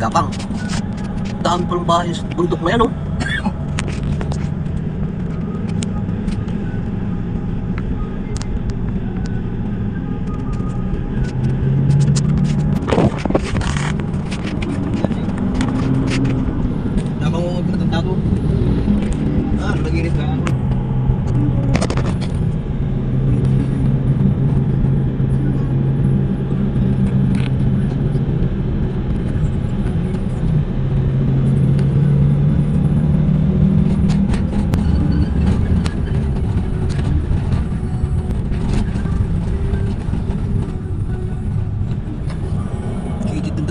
Tapang. Dami palang bahay sa bundok na yan, oh. Tapang mo magpatanda ko. Mag-init ka ako.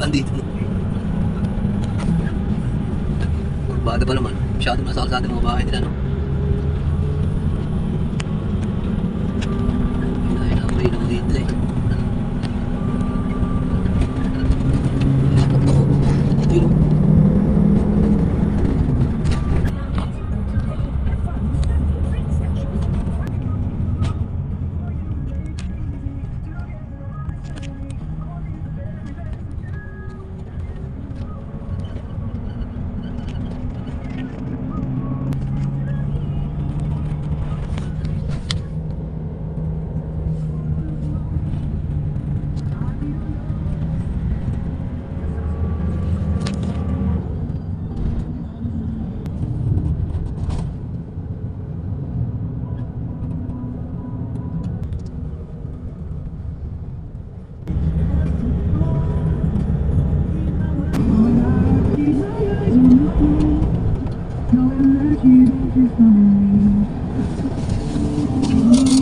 Dito. Bada pa naman. Masyado masakal sa ating mga bahay nila, no? Ay, nakamay naman dito eh. Dito.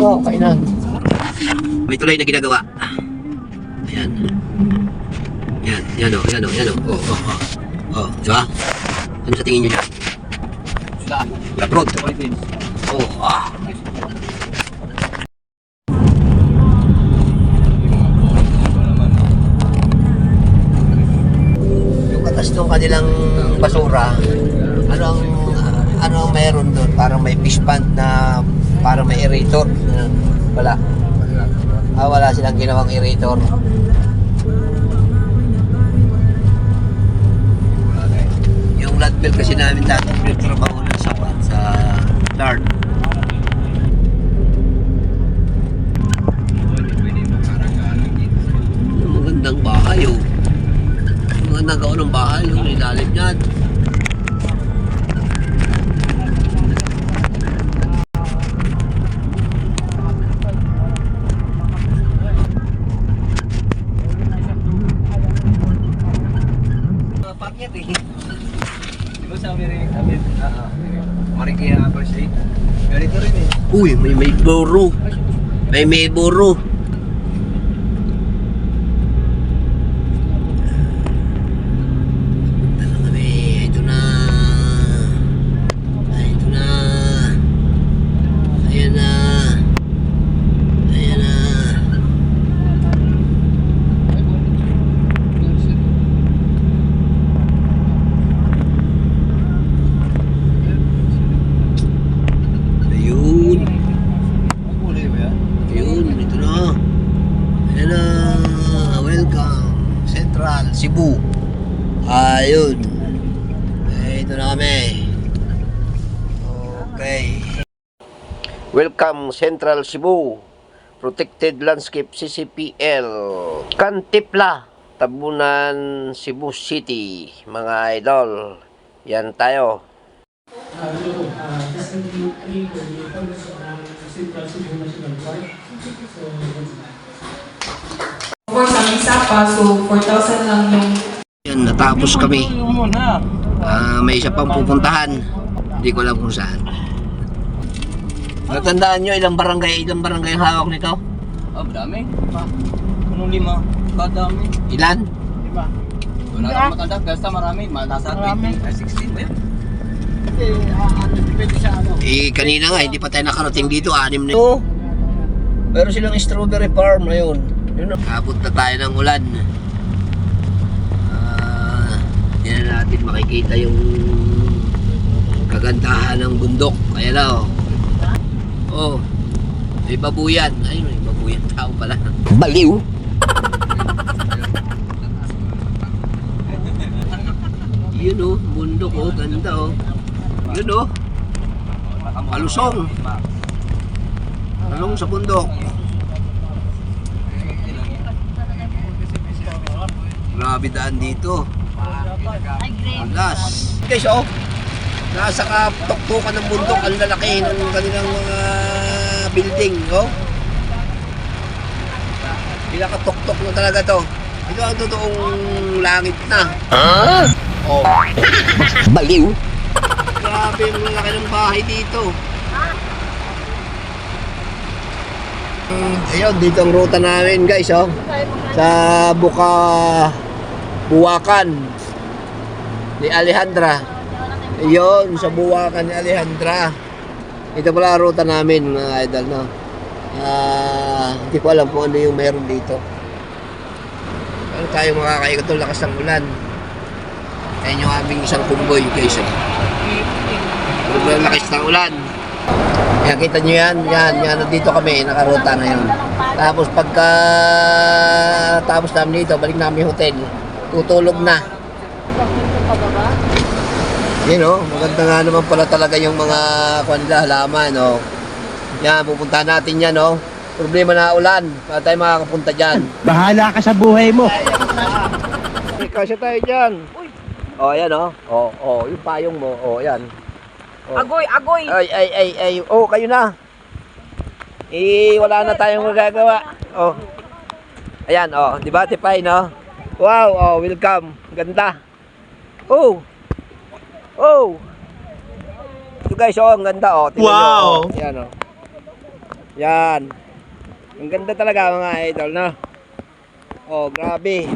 Oh, okay na. May tulay na ginagawa. Ayan. Yan o. Oh, diba? Ano sa tingin nyo dyan? Labrod. Oh, Yung katas ng kanilang basura, ano ang meron doon? Parang may fish pond na parang may aerator. Wala. Wala silang ginawang aerator. Yung lot bill kasi namin dati pinagtrabaho ng sapat sa lard. Magandang bahay, oh. Magandang gawa ng bahay, yung ilalim niyan. Uy, may buro. May buro. Ito na. Ayan na. Cebu. Ayun. Ito na kami. Okay. Welcome Central Cebu. Protected Landscape CCPL. Kantipla, Tabunan, Cebu City. Mga idol. Yan tayo. Of course, ang isa pa, so 4,000 lang yung... Yan, natapos kami. May isa pang pupuntahan. Hindi ko alam kung saan. Natandaan nyo, ilang barangay ang hawak nito? Dami. Anong 5? Kadami. Ilan? 5. Wala kang matanda, basta marami. Nasa 20, 16 ba yun? Depende sa ano. Kanina nga, hindi pa tayo nakarating dito. 6 na ito. Pero silang strawberry farm na yun. Abot na tayo ng ulan. Hindi na natin makikita yung kagandahan ng bundok. Ayan na, oh. May babuyan. Ayun, may babuyan tao pala. Baliw! Yun oh, bundok oh, ganda oh. Yun oh, palusong. Talong sa bundok. Grabe daan dito. Alas. Guys oh, nasa katuktukan ng bundok, ang lalaki ng kanilang mga building oh. Pinakatuktok na talaga to. Ito ang totoong langit na. Oh. Baliw. Grabe yung lalaki ng bahay dito. Ayun, dito ang ruta namin guys oh. Sa Buwakan ni Alejandra. Ayun, sa Buwakan ni Alejandra. Ito pala ang ruta namin mga idol no. Hindi ko alam kung ano yung meron dito. Paano tayo makakaikot ng lakas ng ulan? Ayan yung aming isang kumboy guys. Sobrang lakas ng ulan. Kaya kita nyo yan, nandito kami, nakaruta ngayon. Tapos pagka tapos namin dito, balik namin yung hotel. Tutulog na. Yun o, maganda nga naman pala talaga yung mga kanila halaman o. Yan, pupuntahan natin yan o. Problema na ulan, para tayo makakapunta dyan. Bahala ka sa buhay mo. Kasi tayo dyan. O, yan o. O, yung payong mo. O, yan. O. Agoy, agoy! Ay. O, kayo na. Wala na tayong magagawa. O. Ayan, o. Di ba, Tipay, no? Wow, o, welcome. Ganda. O. Ito guys, o, ang ganda, o. Tingnan Wow. nyo, o. Yan, o. Yan. Ang ganda talaga, mga idol, no? O, grabe.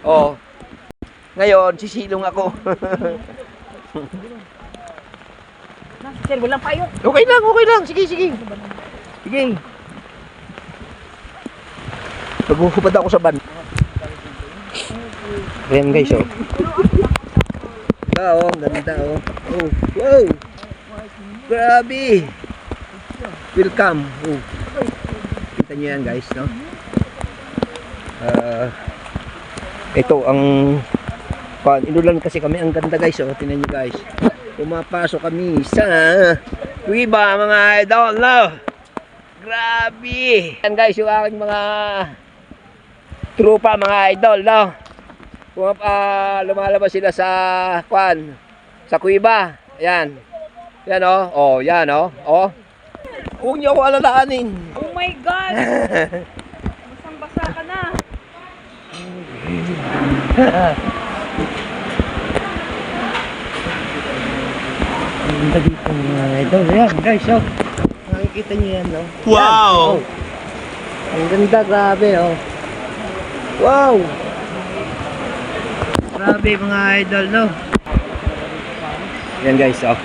O. Ngayon, sisilong ako. Sir, walang payo. Okay lang. Sige. Maghuhubad ako sa van. Ayan guys, oh. Oh, ganda, oh. Oh, wow. Grabe. Welcome. Oh. Kita nyo yan guys, no? Ito ang inulan kasi kami. Ang ganda guys, oh. Tingnan nyo guys. Pumapasok kami sa Cuiba, mga idol, no? Grabe! Yan guys, yung aking mga trupa, mga idol, no? Lumalabas sila sa sa Cuiba. Ayan. Yan, oh. Oh, yan, oh. Oh. Huwag niyo ako alalaanin. Oh my God! Basang-basa ka na. Ang ganda dito mga idol. Ayan guys, oh. Nakikita niyo yan, no? Wow! Yan, oh. Ang ganda, grabe, oh. Wow! Grabe mga idol, no? Yan guys, oh.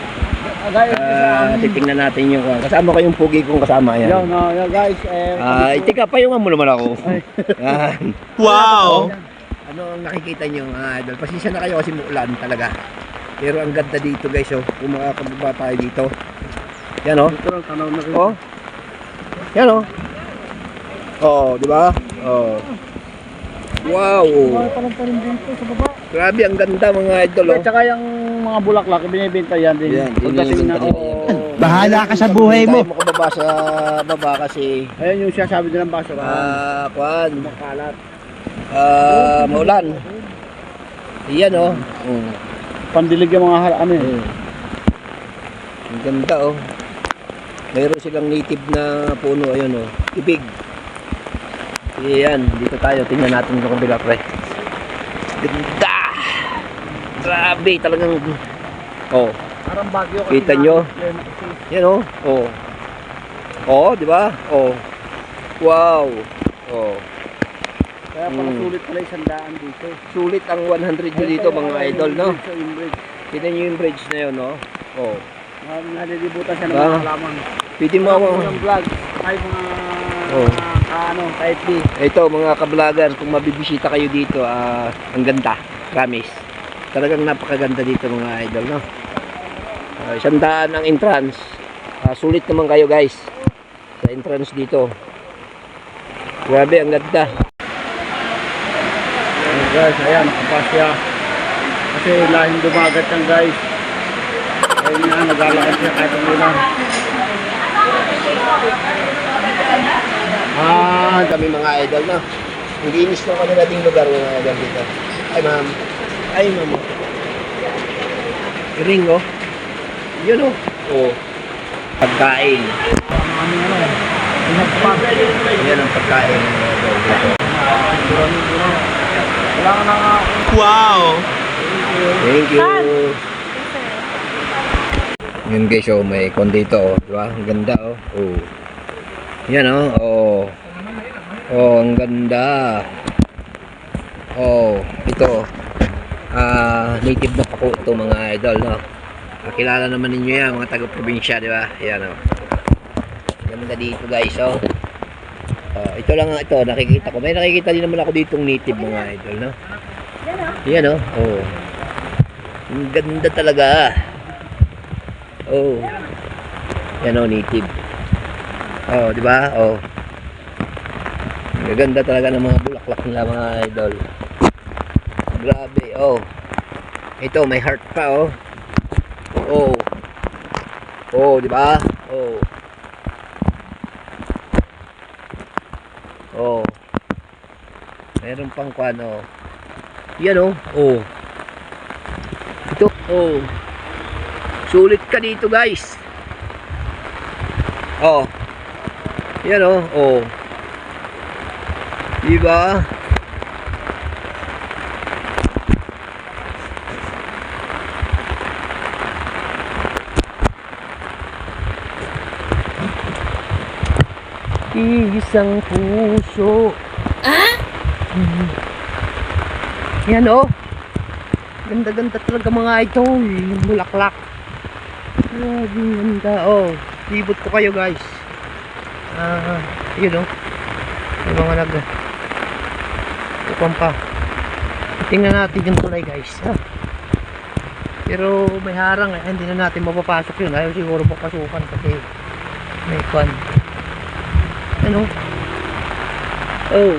Titingnan natin yung kasama ko yung pugi kong kasama yan. Yo guys, Tika, payungan mo naman ako. Yan. Wow! Ano ang nakikita niyo mga idol? Pasensya na kayo kasi muulan talaga. Pero ang ganda dito guys, oh. Kung makakababa tayo dito. Yan, oh. Oh. Yan, oh. Oh, di ba? Oh. Wow. Grabe, ang ganda mga idol, oh. At saka yung mga bulaklak, binibenta yan din. Yan, Pagdating na, binibenta oo. Bahala ka sa buhay mo. Hindi tayo makababa sa baba kasi Ayan yung siya sabi din ng basura. makalat. Maulan. Yan, oh. Pandilig yung mga ano eh. Ang ganda, oh. Mayroon silang native na puno, ayun, oh. Ibig. Yan, dito tayo. Tingnan natin yung kabila, pre. Ganda! Grabe, talagang... Oh, Parang bagyo. kita nyo? Yan, oh. Oh. Oh, di ba? Oh. Wow. Oh. Kaya pala sulit pala 100 dito. Sulit ang 100 nyo dito, mga idol, no? Sa Inbridge. Tingnan nyo yung bridge na yun, no? Oh. Nalilibutan siya ng Ah. mga halaman. Pwede mo ako. Mga vlog. Ay mga Oh. kahit di. Ito mga ka-vlogger, kung mabibisita kayo dito, ang ganda, promise. Talagang napakaganda dito mga idol, no? 100 ang entrance. Sulit naman kayo guys sa entrance dito. Grabe, ang ganda. Guys, ayan, nakapasya. Kasi lahing dumagat yan guys. Ayun nga, naglalakad siya kahit umulan. Kami mga idol na. Ang linis ng kanilang lugar mga idol dito. Ay ma'am. Ay ma'am. Ringo. Yun oh. Oh. Pagkain. Yan ang pagkain. Wow! Thank you. Yun guys, oh, may kon dito, oh, di ba? Ang ganda, oh. Oh. Yan, oh. Oh. Oh, ang ganda. Oh, ito. Native na pako ito mga idol, no. Kilala naman ninyo yan, mga taga-probinsya, di ba? Yan, oh. Ganda dito, guys, oh. Oh, ito lang ito, nakikita ko. May nakikita din naman ako ditong native mga idol, no. Yan, oh. Oh. Ang ganda talaga. Oh. Yan, oh, native. Oh, di ba? Oh. Ang ganda talaga ng mga bulaklak nila mga idol. Grabe, oh. Ito, may heart pa, oh. Oh. Oh, di ba? Oh. Oh. Meron pang kwan, oh. Yan, oh. Oh. Ito, oh. Sulit ka dito, guys. Oh. Yan, oh. Oh. Diba? Isang puso. Ah? Yan, oh. Ganda-ganda talaga mga idol. Yung bulaklak. Grabe, ganda. Oh, libot ko kayo guys. Yun, oh. May mga upang pa. Tingnan natin yung tulay guys. Pero may harang, hindi na natin mapapasok yun. Ayaw siguro papasukan kasi may kwan. Ano? Oh.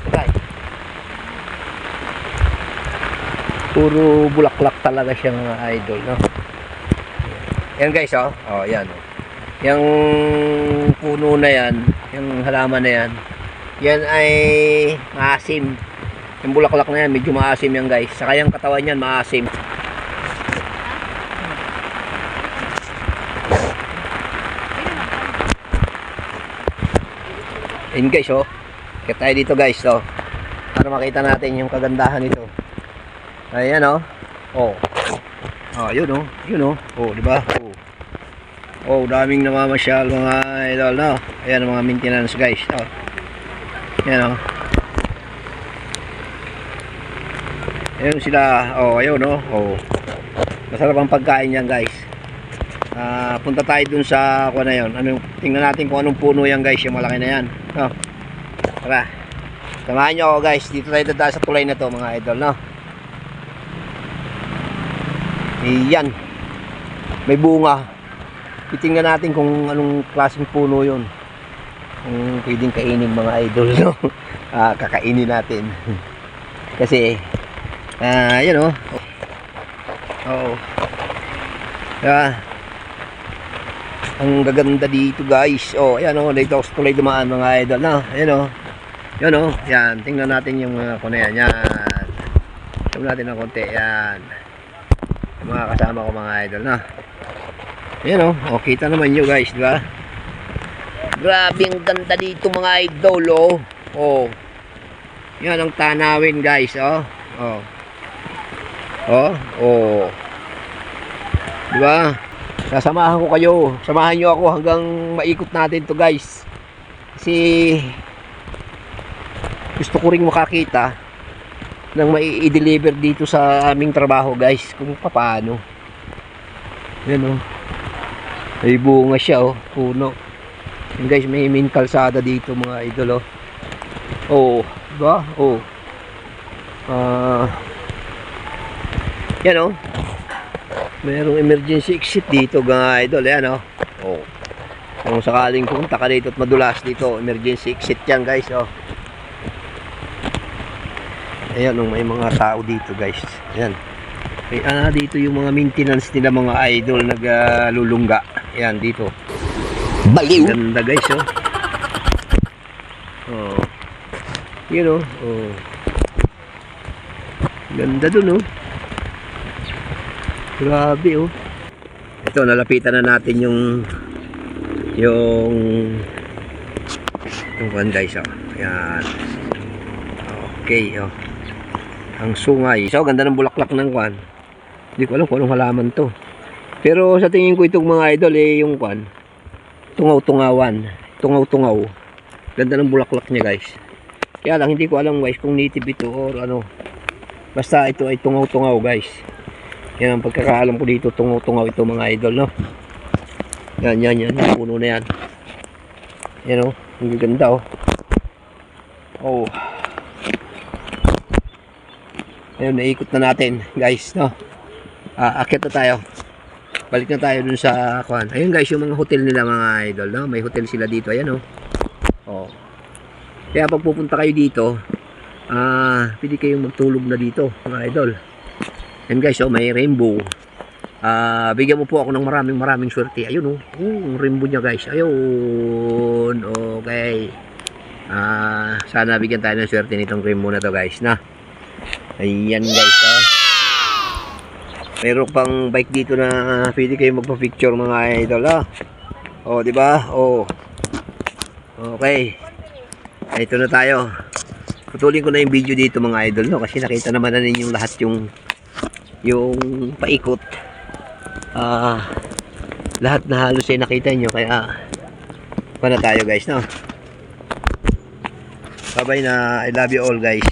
Okay. Puro bulaklak talaga siya mga idol, no? Yan guys, oh. Oh, yan. Yung puno na yan, yung halaman na yan, yan ay maasim. Yung bulaklak na yan, medyo maasim yan guys. Saka yung katawan yan, maasim. Yan guys, oh. Kaya tayo dito guys, oh. Para makita natin yung kagandahan nito. Ayan, oh. Oh. Oh, yun, oh. Yun, oh. Oh, di ba? Oh. Oh, daming namamasyal mga idol, no? Ayan ang mga maintenance guys, no? Ayan, oh. Ayun sila. Oh, ayun, no? Oh. Masarap ang pagkain yan guys. Punta tayo dun sa kuha na yun. Tingnan natin kung anong puno yan guys, yung malaki na yan, no? Tara, samahan nyo ako guys. Dito tayo dadaan sa tulay na to mga idol, no? Iyan, may bunga. Titingnan natin kung anong klaseng puno yun, kung pwedeng kainin mga idol, no? Kakainin natin kasi yan, oh. Oo. Ang gaganda dito guys. Oh, ayan, oh, dito sa tulay dumaan mga idol, no? Ayan, oh. Yan, oh. Yan, tingnan natin yung mga kuno yan. Yan. Tingnan natin ng konti. Yan. Yung mga kasama ko mga idol, no? Ayan, oh. Oh, kita naman nyo guys, di ba? Grabe ang ganda dito mga idol, oh. Oh. Yan ang tanawin guys, oh. Oh. Oh, oh. Di ba? Sasamahan ko kayo. Samahan nyo ako hanggang maikot natin to guys. Kasi gusto ko ring makakita nang mai-deliver dito sa aming trabaho guys, kung paano. Yan, oh. May bunga siya, oh. Puno. Yan guys, may main kalsada dito mga idol, oh. Oh, diba? Oh. Yan, oh. Mayroong emergency exit dito mga idol. Yan, oh. Oh. Kung sakaling pumunta ka dito at madulas dito, emergency exit yan guys, oh. Ayan, may mga tao dito guys. Ayan. May dito yung mga maintenance nila mga idol naglulungga. Ayan, dito. Baliw! Ganda guys, oh. Oh. Yun, oh. Ganda dun, oh. Grabe, oh. Ito, nalapitan na natin yung kwan guys, oh. Ayan. Okay, oh. Ang sungay. So, ganda ng bulaklak ng kwan. Hindi ko alam kung anong halaman to. Pero sa tingin ko itong mga idol, yung kwan, tungaw-tungawan. Tungaw-tungaw. Ganda ng bulaklak niya guys. Kaya lang, hindi ko alam guys kung native ito or ano. Basta ito ay tungaw-tungaw guys. Yan ang pagkakaalam ko dito, tungaw-tungaw ito mga idol, no? Yan, yung puno na yan. Yan, oh. Ang ganda, oh. Oh. Ayun, naikot na natin, guys, no? Akit na tayo. Balik na tayo dun sa kuan. Ayun, guys, yung mga hotel nila, mga idol, no? May hotel sila dito, ayan, oh. Oh. Kaya pag pupunta kayo dito, pwede kayong magtulog na dito, mga idol. Ayan, guys, oh, may rainbow. Bigyan mo po ako ng maraming swerte. Ayun, oh. Ang rainbow niya, guys. Ayun. Okay. Sana bigyan tayo ng swerte nitong rainbow na to, guys, na. Ayan guys, mayroon pang bike dito na pwede kayo magpa-picture mga idol, di ba? Okay. Ito na tayo. Putulin ko na yung video dito mga idol, no, kasi nakita naman na ninyong lahat yung paikot. Lahat na halos ay nakita nyo, kaya pa na tayo guys, no. Bye bye na. I love you all guys.